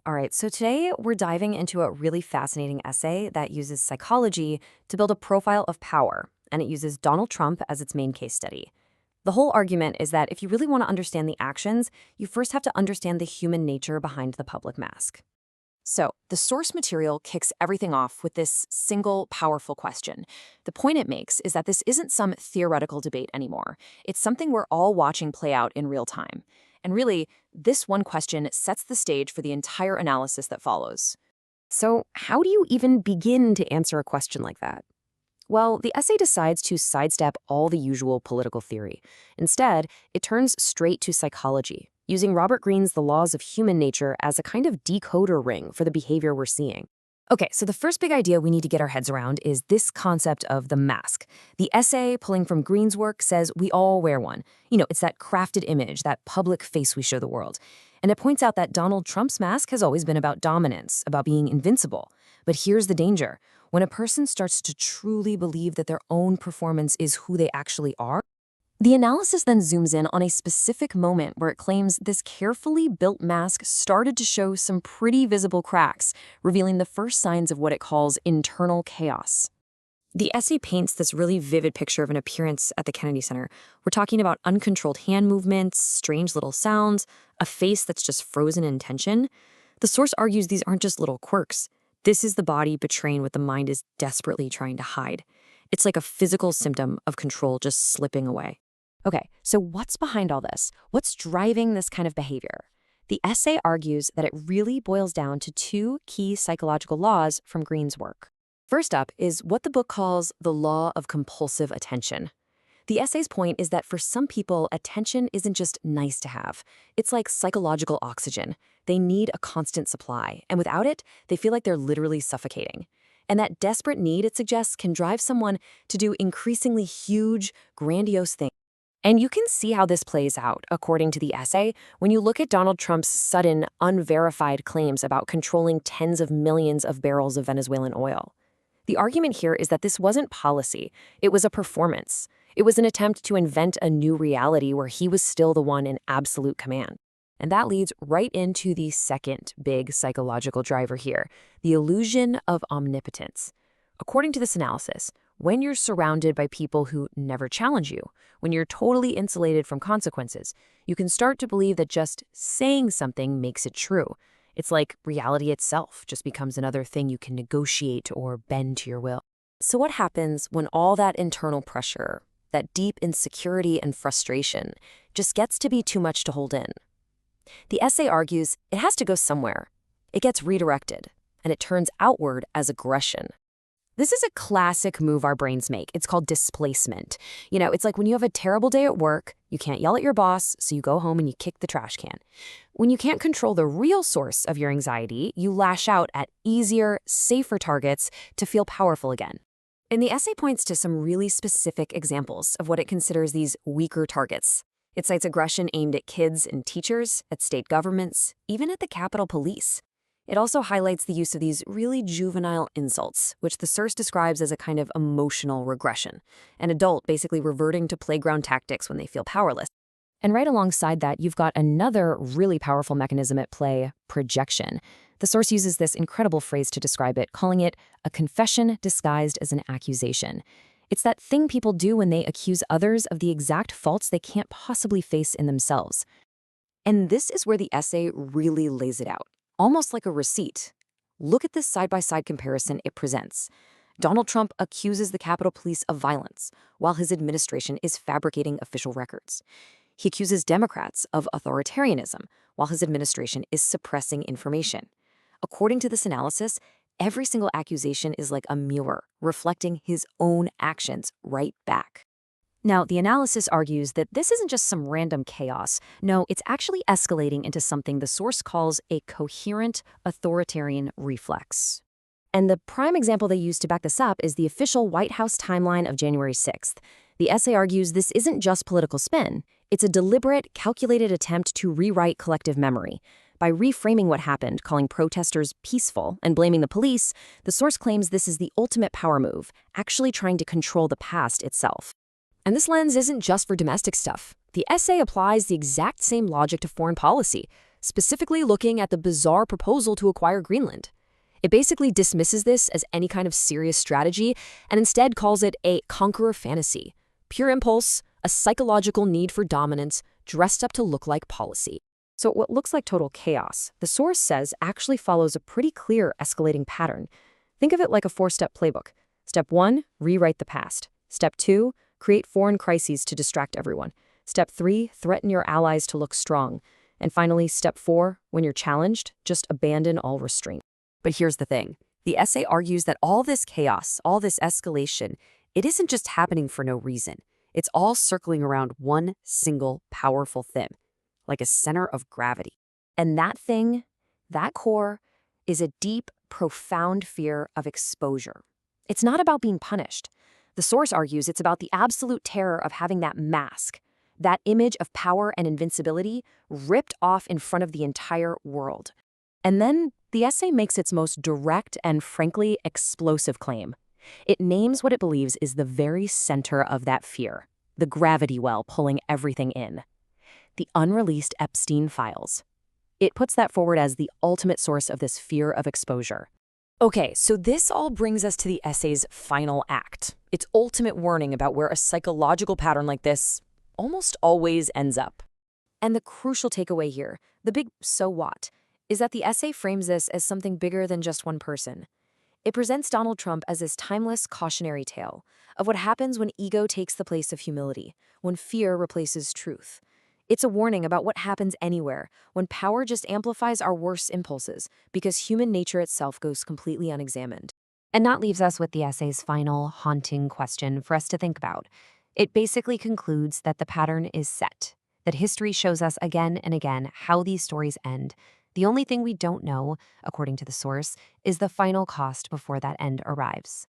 All right, so today we're diving into a really fascinating essay that uses psychology to build a profile of power, and it uses Donald Trump as its main case study. The whole argument is that if you really want to understand the actions, you first have to understand the human nature behind the public mask. So, the source material kicks everything off with this single, powerful question. The point it makes is that this isn't some theoretical debate anymore. It's something we're all watching play out in real time. And really, this one question sets the stage for the entire analysis that follows. So, how do you even begin to answer a question like that? Well, the essay decides to sidestep all the usual political theory. Instead, it turns straight to psychology, using Robert Greene's The Laws of Human Nature as a kind of decoder ring for the behavior we're seeing. Okay, so the first big idea we need to get our heads around is this concept of the mask. The essay, pulling from Greene's work, says we all wear one. It's that crafted image, that public face we show the world. And it points out that Donald Trump's mask has always been about dominance, about being invincible. But here's the danger. When a person starts to truly believe that their own performance is who they actually are, the analysis then zooms in on a specific moment where it claims this carefully built mask started to show some pretty visible cracks, revealing the first signs of what it calls internal chaos. The essay paints this really vivid picture of an appearance at the Kennedy Center. We're talking about uncontrolled hand movements, strange little sounds, a face that's just frozen in tension. The source argues these aren't just little quirks. This is the body betraying what the mind is desperately trying to hide. It's like a physical symptom of control just slipping away. Okay, so what's behind all this? What's driving this kind of behavior? The essay argues that it really boils down to two key psychological laws from Greene's work. First up is what the book calls the law of compulsive attention. The essay's point is that for some people, attention isn't just nice to have. It's like psychological oxygen. They need a constant supply, and without it, they feel like they're literally suffocating. And that desperate need, it suggests, can drive someone to do increasingly huge, grandiose things. And you can see how this plays out, according to the essay, when you look at Donald Trump's sudden, unverified claims about controlling tens of millions of barrels of Venezuelan oil. The argument here is that this wasn't policy, it was a performance. It was an attempt to invent a new reality where he was still the one in absolute command. And that leads right into the second big psychological driver here, the illusion of omnipotence. According to this analysis, when you're surrounded by people who never challenge you, when you're totally insulated from consequences, you can start to believe that just saying something makes it true. It's like reality itself just becomes another thing you can negotiate or bend to your will. So what happens when all that internal pressure, that deep insecurity and frustration, just gets to be too much to hold in? The essay argues it has to go somewhere. It gets redirected, and it turns outward as aggression. This is a classic move our brains make. It's called displacement. It's like when you have a terrible day at work, you can't yell at your boss, so you go home and you kick the trash can. When you can't control the real source of your anxiety, you lash out at easier, safer targets to feel powerful again. And the essay points to some really specific examples of what it considers these weaker targets. It cites aggression aimed at kids and teachers, at state governments, even at the Capitol Police. It also highlights the use of these really juvenile insults, which the source describes as a kind of emotional regression, an adult basically reverting to playground tactics when they feel powerless. And right alongside that, you've got another really powerful mechanism at play, projection. The source uses this incredible phrase to describe it, calling it a confession disguised as an accusation. It's that thing people do when they accuse others of the exact faults they can't possibly face in themselves. And this is where the essay really lays it out. Almost like a receipt. Look at this side-by-side comparison it presents. Donald Trump accuses the Capitol Police of violence, while his administration is fabricating official records. He accuses Democrats of authoritarianism, while his administration is suppressing information. According to this analysis, every single accusation is like a mirror, reflecting his own actions right back. Now, the analysis argues that this isn't just some random chaos. No, it's actually escalating into something the source calls a coherent authoritarian reflex. And the prime example they use to back this up is the official White House timeline of January 6th. The essay argues this isn't just political spin. It's a deliberate, calculated attempt to rewrite collective memory. By reframing what happened, calling protesters peaceful, and blaming the police, the source claims this is the ultimate power move, actually trying to control the past itself. And this lens isn't just for domestic stuff. The essay applies the exact same logic to foreign policy. specifically looking at the bizarre proposal to acquire Greenland. It basically dismisses this as any kind of serious strategy and instead calls it a conqueror fantasy, pure impulse, a psychological need for dominance dressed up to look like policy. So what looks like total chaos, the source says actually follows a pretty clear escalating pattern. Think of it like a 4-step playbook. Step 1, rewrite the past. Step 2, create foreign crises to distract everyone. Step 3, threaten your allies to look strong. And finally, step 4, when you're challenged, just abandon all restraint. But here's the thing. The essay argues that all this chaos, all this escalation, it isn't just happening for no reason. It's all circling around one single powerful thing, like a center of gravity. And that thing, that core, is a deep, profound fear of exposure. It's not about being punished. The source argues it's about the absolute terror of having that mask, that image of power and invincibility ripped off in front of the entire world. And then the essay makes its most direct and frankly explosive claim. It names what it believes is the very center of that fear, the gravity well pulling everything in. The unreleased Epstein files. It puts that forward as the ultimate source of this fear of exposure. Okay, so this all brings us to the essay's final act, its ultimate warning about where a psychological pattern like this almost always ends up. And the crucial takeaway here, the big so what, is that the essay frames this as something bigger than just one person. It presents Donald Trump as this timeless cautionary tale of what happens when ego takes the place of humility, when fear replaces truth. It's a warning about what happens anywhere when power just amplifies our worst impulses because human nature itself goes completely unexamined. And that leaves us with the essay's final, haunting question for us to think about. It basically concludes that the pattern is set, that history shows us again and again how these stories end. The only thing we don't know, according to the source, is the final cost before that end arrives.